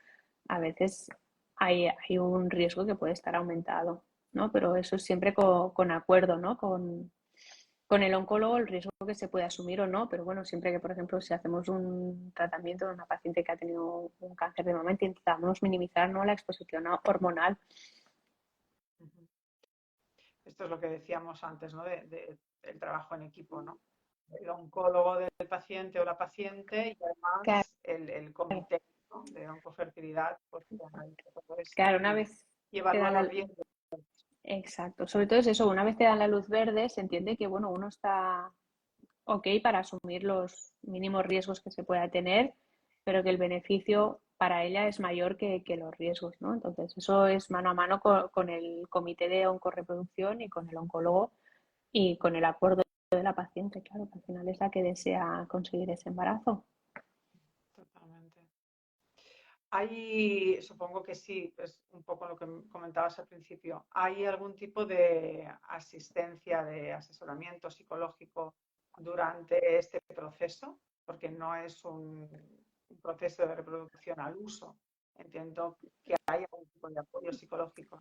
[SPEAKER 2] a veces hay un riesgo que puede estar aumentado, ¿no? Pero eso es siempre con acuerdo, ¿no? Con el oncólogo el riesgo que se puede asumir o no, pero bueno, siempre que, por ejemplo, si hacemos un tratamiento en una paciente que ha tenido un cáncer de mama, intentamos minimizar, ¿no?, la exposición hormonal.
[SPEAKER 1] Esto es lo que decíamos antes, ¿no? Del trabajo en equipo, ¿no? El oncólogo del paciente o la paciente y
[SPEAKER 2] Claro,
[SPEAKER 1] además el comité, ¿no?, de oncofertilidad, pues que analiza todo esto
[SPEAKER 2] claro, una vez
[SPEAKER 1] y
[SPEAKER 2] te
[SPEAKER 1] evalúa
[SPEAKER 2] dan
[SPEAKER 1] los
[SPEAKER 2] la...
[SPEAKER 1] riesgos.
[SPEAKER 2] Exacto, sobre todo es eso, una vez te dan la luz verde, se entiende que, bueno, uno está ok para asumir los mínimos riesgos que se pueda tener, pero que el beneficio para ella es mayor que los riesgos, ¿no? Entonces, eso es mano a mano con el comité de oncorreproducción y con el oncólogo y con el acuerdo de la paciente, claro, que al final es la que desea conseguir ese embarazo.
[SPEAKER 1] Totalmente. Hay, supongo que sí, es un poco lo que comentabas al principio. ¿Hay algún tipo de asistencia, de asesoramiento psicológico durante este proceso? Porque no es un proceso de reproducción al uso. Entiendo que hay algún tipo de apoyo psicológico.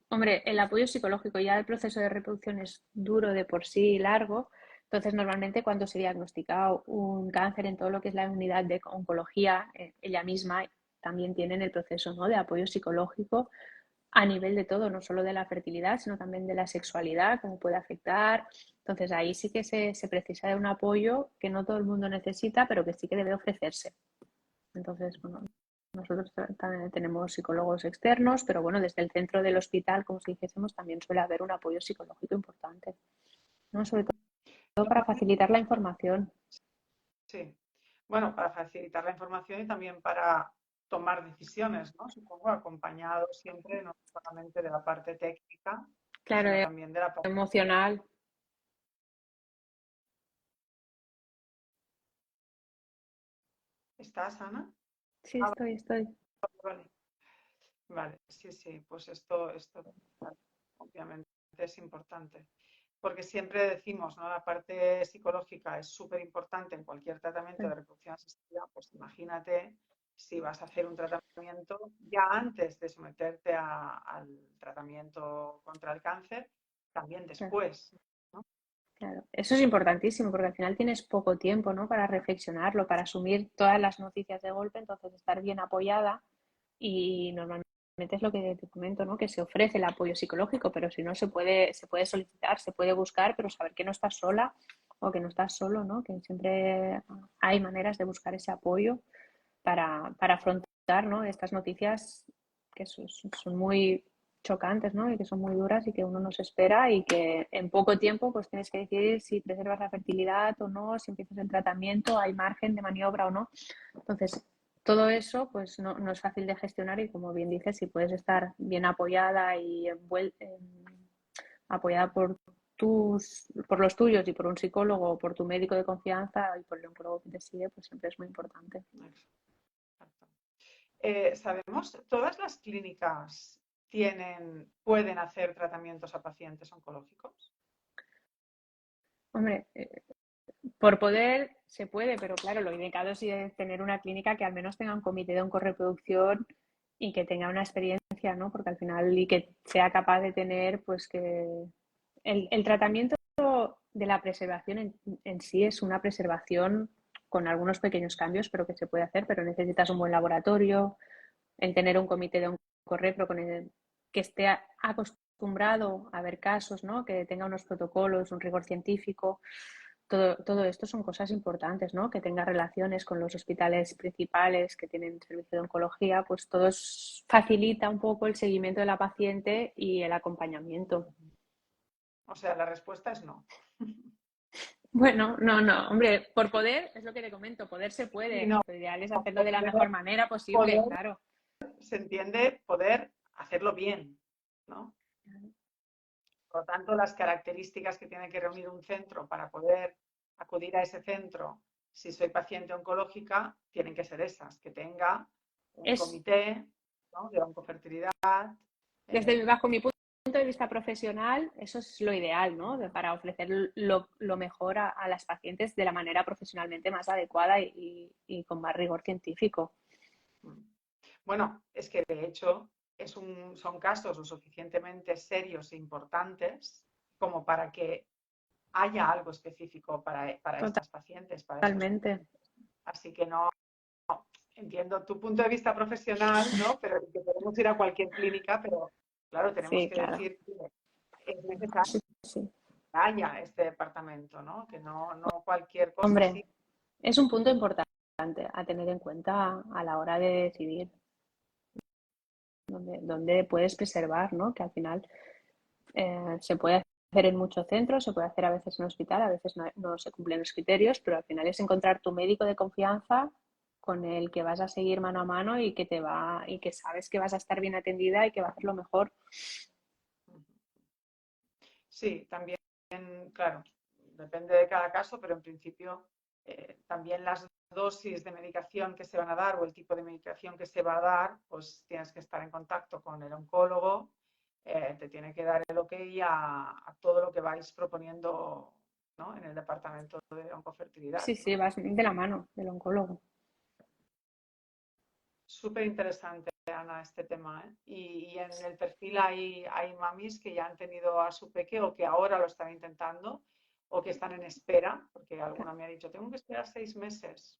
[SPEAKER 2] Hombre, el apoyo psicológico, ya el proceso de reproducción es duro de por sí y largo, entonces normalmente cuando se diagnostica un cáncer en todo lo que es la unidad de oncología, ella misma también tienen el proceso, ¿no?, de apoyo psicológico a nivel de todo, no solo de la fertilidad, sino también de la sexualidad, cómo puede afectar. Entonces ahí sí que se precisa de un apoyo que no todo el mundo necesita, pero que sí que debe ofrecerse. Entonces, bueno, nosotros también tenemos psicólogos externos, pero bueno, desde el centro del hospital, como si dijésemos, también suele haber un apoyo psicológico importante, ¿no? Sobre todo para facilitar la información.
[SPEAKER 1] Sí. Bueno, para facilitar la información y también para tomar decisiones, ¿no? Supongo, acompañado siempre no solamente de la parte técnica,
[SPEAKER 2] Claro,
[SPEAKER 1] sino también de la parte...
[SPEAKER 2] emocional.
[SPEAKER 1] ¿Estás, Ana?
[SPEAKER 2] Sí,
[SPEAKER 1] Ah,
[SPEAKER 2] estoy.
[SPEAKER 1] vale. Vale, sí, sí, pues esto obviamente es importante. Porque siempre decimos, ¿no? La parte psicológica es súper importante en cualquier tratamiento de reproducción asistida. Pues imagínate si vas a hacer un tratamiento ya antes de someterte al tratamiento contra el cáncer, también
[SPEAKER 2] Claro.
[SPEAKER 1] después, ¿no?
[SPEAKER 2] Claro, eso es importantísimo porque al final tienes poco tiempo, ¿no?, para reflexionarlo, para asumir todas las noticias de golpe, entonces estar bien apoyada y normalmente es lo que te comento, ¿no?, que se ofrece el apoyo psicológico, pero si no se puede solicitar, se puede buscar, pero saber que no estás sola o que no estás solo, ¿no?, que siempre hay maneras de buscar ese apoyo para afrontar, ¿no?, estas noticias que son muy chocantes, ¿no?, y que son muy duras y que uno no se espera y que en poco tiempo pues tienes que decidir si preservas la fertilidad o no, si empiezas el tratamiento, hay margen de maniobra o no. Entonces, todo eso pues no es fácil de gestionar y como bien dices, si puedes estar bien apoyada y apoyada por los tuyos y por un psicólogo o por tu médico de confianza y por el oncólogo que te sigue, pues siempre es muy importante.
[SPEAKER 1] Exacto. ¿Sabemos, todas las clínicas pueden hacer tratamientos a pacientes oncológicos?
[SPEAKER 2] Hombre, por poder se puede, pero claro, lo indicado es tener una clínica que al menos tenga un comité de oncorreproducción y que tenga una experiencia, ¿no? Porque al final y que sea capaz de tener, pues que el tratamiento de la preservación en sí es una preservación con algunos pequeños cambios, pero que se puede hacer, pero necesitas un buen laboratorio, el tener un comité de oncorrepro con el que esté acostumbrado a ver casos, ¿no?, que tenga unos protocolos, un rigor científico. Todo esto son cosas importantes, ¿no?, que tenga relaciones con los hospitales principales que tienen servicio de oncología, pues todo facilita un poco el seguimiento de la paciente y el acompañamiento.
[SPEAKER 1] O sea, la respuesta es no.
[SPEAKER 2] Bueno, no, hombre, por poder, es lo que te comento, poder se
[SPEAKER 1] Y
[SPEAKER 2] puede,
[SPEAKER 1] no,
[SPEAKER 2] lo ideal es hacerlo de la
[SPEAKER 1] poder,
[SPEAKER 2] mejor manera posible,
[SPEAKER 1] poder
[SPEAKER 2] claro.
[SPEAKER 1] se entiende poder hacerlo bien, ¿no? Por lo tanto, las características que tiene que reunir un centro para poder acudir a ese centro, si soy paciente oncológica, tienen que ser esas, que tenga un
[SPEAKER 2] Es
[SPEAKER 1] comité, ¿no?, de oncofertilidad.
[SPEAKER 2] bajo mi punto de vista profesional, eso es lo ideal, ¿no? Para ofrecer lo mejor a las pacientes de la manera profesionalmente más adecuada y con más rigor científico.
[SPEAKER 1] Bueno, es que de hecho son casos lo suficientemente serios e importantes como para que haya algo específico para estas pacientes, para estos
[SPEAKER 2] Totalmente.
[SPEAKER 1] pacientes. Así que no, entiendo tu punto de vista profesional, ¿no? Pero que podemos ir a cualquier clínica, pero claro, tenemos
[SPEAKER 2] Sí,
[SPEAKER 1] que
[SPEAKER 2] claro.
[SPEAKER 1] decir que es necesario
[SPEAKER 2] Sí.
[SPEAKER 1] que haya este departamento, ¿no? Que no cualquier cosa
[SPEAKER 2] Hombre,
[SPEAKER 1] así.
[SPEAKER 2] es un punto importante a tener en cuenta a la hora de decidir dónde puedes preservar, ¿no? Que al final se puede hacer en muchos centros, se puede hacer a veces en hospital, a veces no se cumplen los criterios, pero al final es encontrar tu médico de confianza con el que vas a seguir mano a mano y que sabes que vas a estar bien atendida y que va a hacer lo mejor.
[SPEAKER 1] Sí, también, claro, depende de cada caso, pero en principio también las dosis de medicación que se van a dar o el tipo de medicación que se va a dar, pues tienes que estar en contacto con el oncólogo, te tiene que dar el ok a todo lo que vais proponiendo, ¿no? En el departamento de oncofertilidad,
[SPEAKER 2] Sí,
[SPEAKER 1] ¿no?
[SPEAKER 2] vas de la mano del oncólogo.
[SPEAKER 1] Súper interesante, Ana, este tema, ¿eh? Y en el perfil hay mamis que ya han tenido a su peque o que ahora lo están intentando o que están en espera, porque alguna me ha dicho, tengo que esperar 6 meses.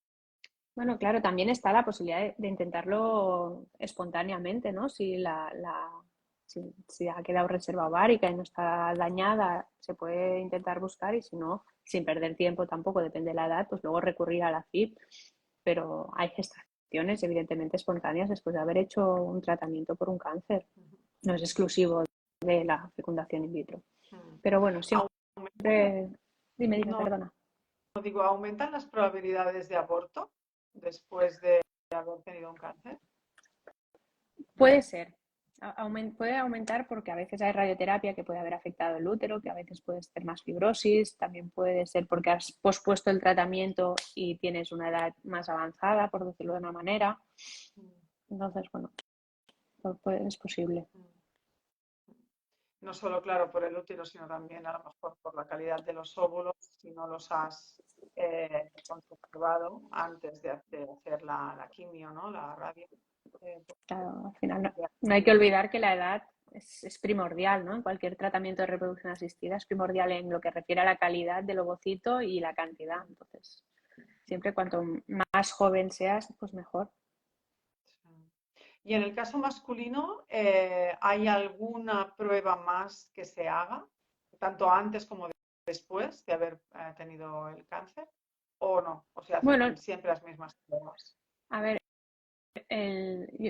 [SPEAKER 2] Bueno, claro, también está la posibilidad de intentarlo espontáneamente, ¿no? Si ha quedado reserva ovárica y no está dañada, se puede intentar buscar y si no, sin perder tiempo tampoco, depende de la edad, pues luego recurrir a la FIP. Pero hay gestaciones evidentemente espontáneas después de haber hecho un tratamiento por un cáncer. No es exclusivo de la fecundación in vitro. Pero bueno,
[SPEAKER 1] ¿Aumentan,
[SPEAKER 2] siempre... Dime,
[SPEAKER 1] no,
[SPEAKER 2] perdona.
[SPEAKER 1] no digo, aumentan las probabilidades de aborto después de haber tenido un cáncer?
[SPEAKER 2] Puede ser. Puede aumentar porque a veces hay radioterapia que puede haber afectado el útero, que a veces puede ser más fibrosis, también puede ser porque has pospuesto el tratamiento y tienes una edad más avanzada, por decirlo de una manera. Entonces, bueno, es posible.
[SPEAKER 1] No solo, claro, por el útero, sino también a lo mejor por la calidad de los óvulos, si no los has conservado antes de hacer la quimio, ¿no? La radio.
[SPEAKER 2] Claro, al final no hay que olvidar que la edad es primordial, ¿no? En cualquier tratamiento de reproducción asistida es primordial en lo que refiere a la calidad del ovocito y la cantidad. Entonces, siempre cuanto más joven seas, pues mejor.
[SPEAKER 1] Y en el caso masculino, ¿hay alguna prueba más que se haga, tanto antes como después de haber tenido el cáncer? ¿O no? ¿O se
[SPEAKER 2] Bueno,
[SPEAKER 1] hacen siempre las mismas pruebas?
[SPEAKER 2] a ver,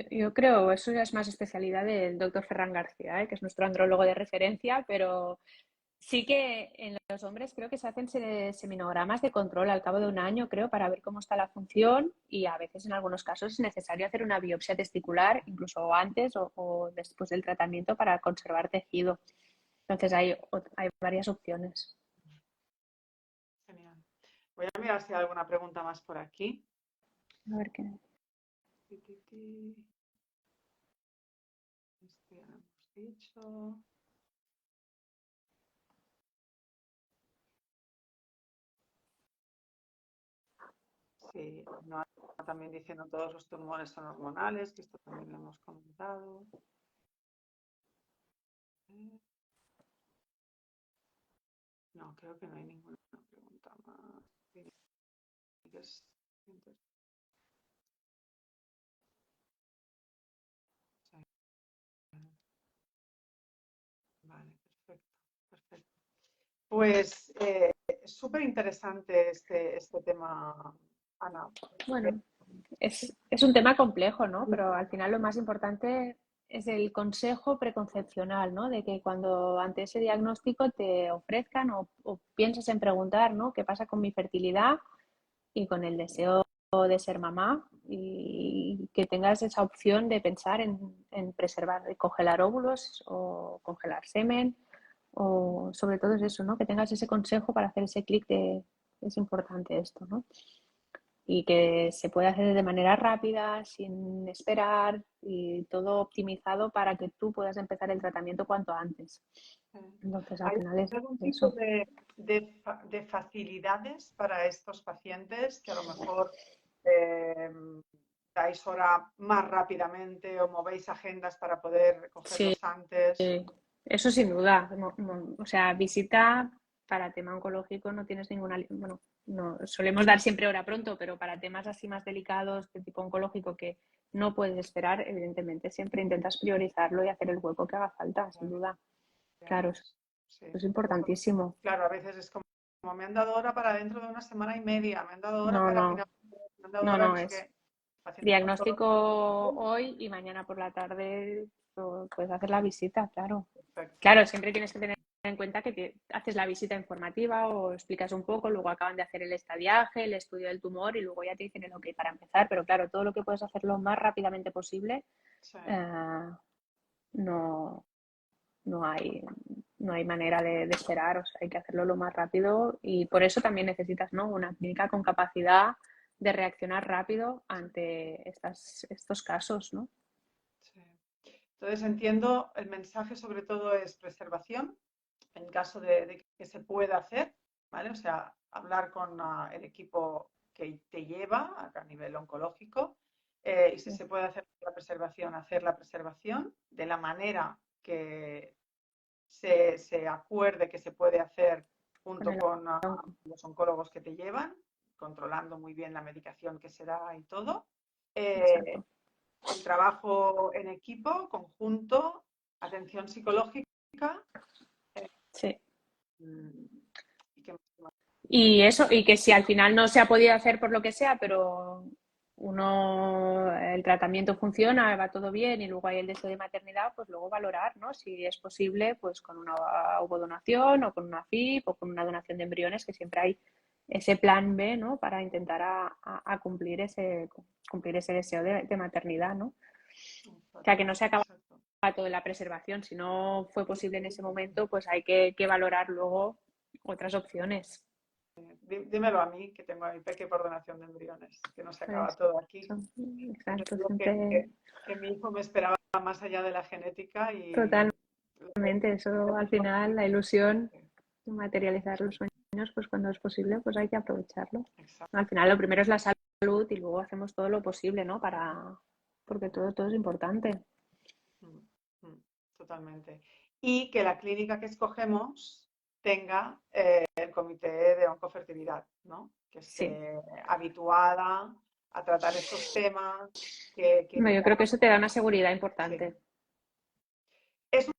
[SPEAKER 2] yo creo, eso ya es más especialidad del doctor Ferran García, que es nuestro andrólogo de referencia, pero sí que en los hombres creo que se hacen seminogramas de control al cabo de un año, creo, para ver cómo está la función y a veces en algunos casos es necesario hacer una biopsia testicular, incluso antes o después del tratamiento para conservar tejido. Entonces hay varias opciones.
[SPEAKER 1] Genial. Voy a mirar si hay alguna pregunta más por aquí.
[SPEAKER 2] A ver qué.
[SPEAKER 1] Esto ya lo hemos dicho. Sí, no, también diciendo todos los tumores son hormonales, que esto también lo hemos comentado. No, creo que no hay ninguna pregunta más. Vale, perfecto, perfecto. Pues es súper interesante este tema, Ana.
[SPEAKER 2] Bueno, es un tema complejo, ¿no? Pero al final lo más importante es el consejo preconcepcional, ¿no? De que cuando ante ese diagnóstico te ofrezcan o pienses en preguntar, ¿no? ¿Qué pasa con mi fertilidad y con el deseo de ser mamá? Y que tengas esa opción de pensar en preservar, de congelar óvulos o congelar semen, o sobre todo es eso, ¿no? Que tengas ese consejo para hacer ese clic de es importante esto, ¿no? y que se puede hacer de manera rápida, sin esperar y todo optimizado para que tú puedas empezar el tratamiento cuanto antes. Entonces, al
[SPEAKER 1] ¿Hay
[SPEAKER 2] final es
[SPEAKER 1] algún tipo
[SPEAKER 2] eso.
[SPEAKER 1] de facilidades para estos pacientes que a lo mejor eh, dais hora más rápidamente o movéis agendas para poder
[SPEAKER 2] Sí,
[SPEAKER 1] cogerlos antes?
[SPEAKER 2] eso sin duda. O sea, visita para tema oncológico no tienes ninguna... Bueno, no solemos dar siempre hora pronto, pero para temas así más delicados de tipo oncológico que no puedes esperar, evidentemente siempre intentas priorizarlo y hacer el hueco que haga falta, sin duda. Claro, eso
[SPEAKER 1] Sí,
[SPEAKER 2] es
[SPEAKER 1] porque,
[SPEAKER 2] importantísimo.
[SPEAKER 1] claro, a veces es como me han dado hora para dentro de una semana y media, me han dado hora
[SPEAKER 2] No,
[SPEAKER 1] para
[SPEAKER 2] no,
[SPEAKER 1] final, me han dado
[SPEAKER 2] no,
[SPEAKER 1] hora
[SPEAKER 2] no,
[SPEAKER 1] no sé
[SPEAKER 2] es
[SPEAKER 1] qué. Pacientes
[SPEAKER 2] diagnóstico
[SPEAKER 1] oncológicos,
[SPEAKER 2] hoy y mañana por la tarde puedes hacer la visita, claro.
[SPEAKER 1] perfecto.
[SPEAKER 2] Claro, siempre tienes que tener en cuenta que haces la visita informativa o explicas un poco, luego acaban de hacer el estadiaje, el estudio del tumor y luego ya te dicen el ok para empezar, pero claro, todo lo que puedes hacer lo más rápidamente posible,
[SPEAKER 1] Sí,
[SPEAKER 2] eh, no, no hay, no hay manera de esperar, o sea, hay que hacerlo lo más rápido y por eso también necesitas, ¿no?, una clínica con capacidad de reaccionar rápido ante estos casos, ¿no?
[SPEAKER 1] sí. Entonces entiendo, el mensaje sobre todo es preservación, en caso de que se pueda hacer, ¿vale? O sea, hablar con el equipo que te lleva a nivel oncológico y si
[SPEAKER 2] Sí,
[SPEAKER 1] se puede hacer la preservación de la manera que se acuerde que se puede hacer
[SPEAKER 2] con
[SPEAKER 1] junto
[SPEAKER 2] el
[SPEAKER 1] con
[SPEAKER 2] onco.
[SPEAKER 1] los oncólogos que te llevan, controlando muy bien la medicación que se da y todo. Eh,
[SPEAKER 2] Exacto.
[SPEAKER 1] el trabajo en equipo, conjunto, atención psicológica. eh,
[SPEAKER 2] Sí.
[SPEAKER 1] ¿Y qué más?
[SPEAKER 2] Y eso, y que si al final no se ha podido hacer por lo que sea, pero el tratamiento funciona, va todo bien y luego hay el deseo de maternidad, pues luego valorar, ¿no? Si es posible, pues con una ovodonación o con una FIP o con una donación de embriones, que siempre hay ese plan B, ¿no? Para intentar a cumplir ese deseo de maternidad, ¿no? O sea, que no se acaba
[SPEAKER 1] Exacto.
[SPEAKER 2] todo en la preservación. Si no fue posible en ese momento, pues hay que valorar luego otras opciones.
[SPEAKER 1] Dímelo a mí, que tengo a mi peque por donación de embriones, que no se
[SPEAKER 2] Por
[SPEAKER 1] acaba
[SPEAKER 2] eso,
[SPEAKER 1] todo aquí. Que te
[SPEAKER 2] exacto,
[SPEAKER 1] digo
[SPEAKER 2] siempre
[SPEAKER 1] que mi hijo me esperaba más allá de la genética y
[SPEAKER 2] totalmente. Eso al final, la ilusión, materializar los sueños, pues cuando es posible, pues hay que aprovecharlo.
[SPEAKER 1] exacto.
[SPEAKER 2] Al final, lo primero es la salud y luego hacemos todo lo posible, ¿no? Porque todo es importante.
[SPEAKER 1] Mm, Totalmente. Y que la clínica que escogemos tenga el comité de oncofertilidad, ¿no? Que
[SPEAKER 2] Sí.
[SPEAKER 1] esté habituada a tratar estos temas, que
[SPEAKER 2] Yo creo que eso te da una seguridad
[SPEAKER 1] sí.
[SPEAKER 2] importante.
[SPEAKER 1] Es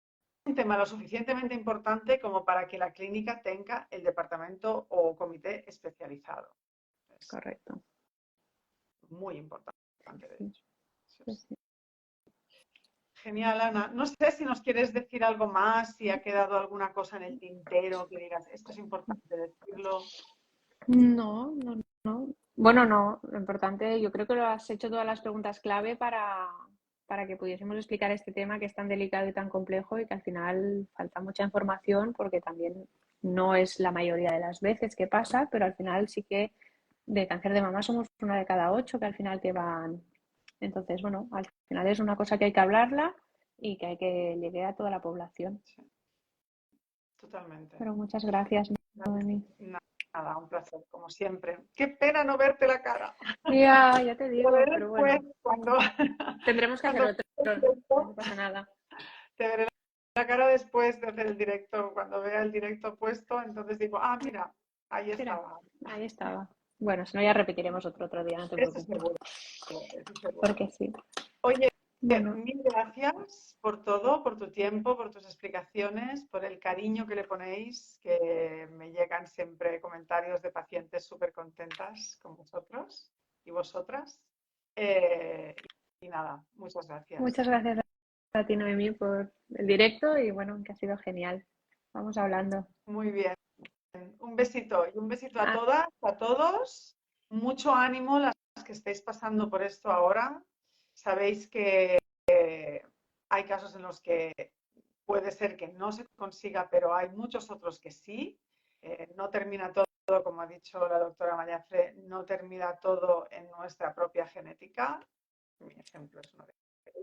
[SPEAKER 1] un tema lo suficientemente importante como para que la clínica tenga el departamento o comité especializado. Es
[SPEAKER 2] Correcto.
[SPEAKER 1] muy importante, de
[SPEAKER 2] Sí,
[SPEAKER 1] hecho. Sí,
[SPEAKER 2] sí,
[SPEAKER 1] sí.
[SPEAKER 2] sí.
[SPEAKER 1] Genial, Ana. No sé si nos quieres decir algo más, si ha quedado alguna cosa en el tintero que digas, esto es importante decirlo.
[SPEAKER 2] No, no, no. Bueno, no, lo importante, yo creo que lo has hecho todas las preguntas clave para que pudiésemos explicar este tema que es tan delicado y tan complejo y que al final falta mucha información porque también no es la mayoría de las veces que pasa, pero al final sí que de cáncer de mama somos una de cada 8 que al final que van. Entonces, bueno, al final es una cosa que hay que hablarla y que hay que llegue a toda la población.
[SPEAKER 1] Sí, totalmente.
[SPEAKER 2] Pero muchas gracias, Noemi.
[SPEAKER 1] Nada, un placer, como siempre. Qué pena no verte la cara.
[SPEAKER 2] Ya te
[SPEAKER 1] Lo
[SPEAKER 2] digo,
[SPEAKER 1] veré
[SPEAKER 2] pero
[SPEAKER 1] después,
[SPEAKER 2] bueno.
[SPEAKER 1] cuando,
[SPEAKER 2] Tendremos que hacer
[SPEAKER 1] cuando
[SPEAKER 2] otro,
[SPEAKER 1] vea el
[SPEAKER 2] no
[SPEAKER 1] directo,
[SPEAKER 2] pasa nada.
[SPEAKER 1] te veré la cara después de hacer el directo. Cuando vea el directo puesto, entonces digo, ah, mira, ahí
[SPEAKER 2] Mira,
[SPEAKER 1] estaba.
[SPEAKER 2] ahí estaba. Bueno, si no ya repetiremos otro día, no te
[SPEAKER 1] Eso
[SPEAKER 2] preocupes.
[SPEAKER 1] seguro, eso seguro.
[SPEAKER 2] Porque sí.
[SPEAKER 1] Oye,
[SPEAKER 2] Bueno,
[SPEAKER 1] mil gracias por todo, por tu tiempo, por tus explicaciones, por el cariño que le ponéis, que me llegan siempre comentarios de pacientes súper contentas con vosotros y vosotras. Eh, y nada, muchas gracias.
[SPEAKER 2] muchas gracias a ti, Noemí, por el directo y bueno, que ha sido genial. Vamos hablando.
[SPEAKER 1] Muy bien. Un besito y un besito a
[SPEAKER 2] Ah,
[SPEAKER 1] todas, a todos. Mucho ánimo las que estáis pasando por esto ahora. Sabéis que hay casos en los que puede ser que no se consiga, pero hay muchos otros que sí. No termina todo como ha dicho la doctora Mayafre, no termina todo en nuestra propia genética. Mi ejemplo es uno de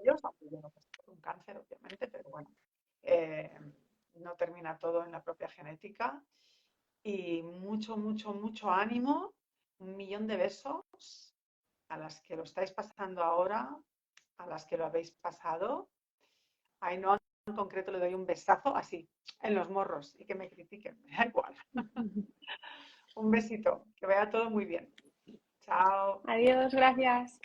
[SPEAKER 1] ellos, aunque yo no pasé por un cáncer, obviamente, pero bueno, eh, no termina todo en la propia genética. Y mucho, mucho, mucho ánimo, un millón de besos a las que lo estáis pasando ahora, a las que lo habéis pasado. Ahí no, en concreto le doy un besazo así, en los morros y que me critiquen, me da igual. Un besito, que vaya todo muy bien. Chao.
[SPEAKER 2] Adiós, gracias.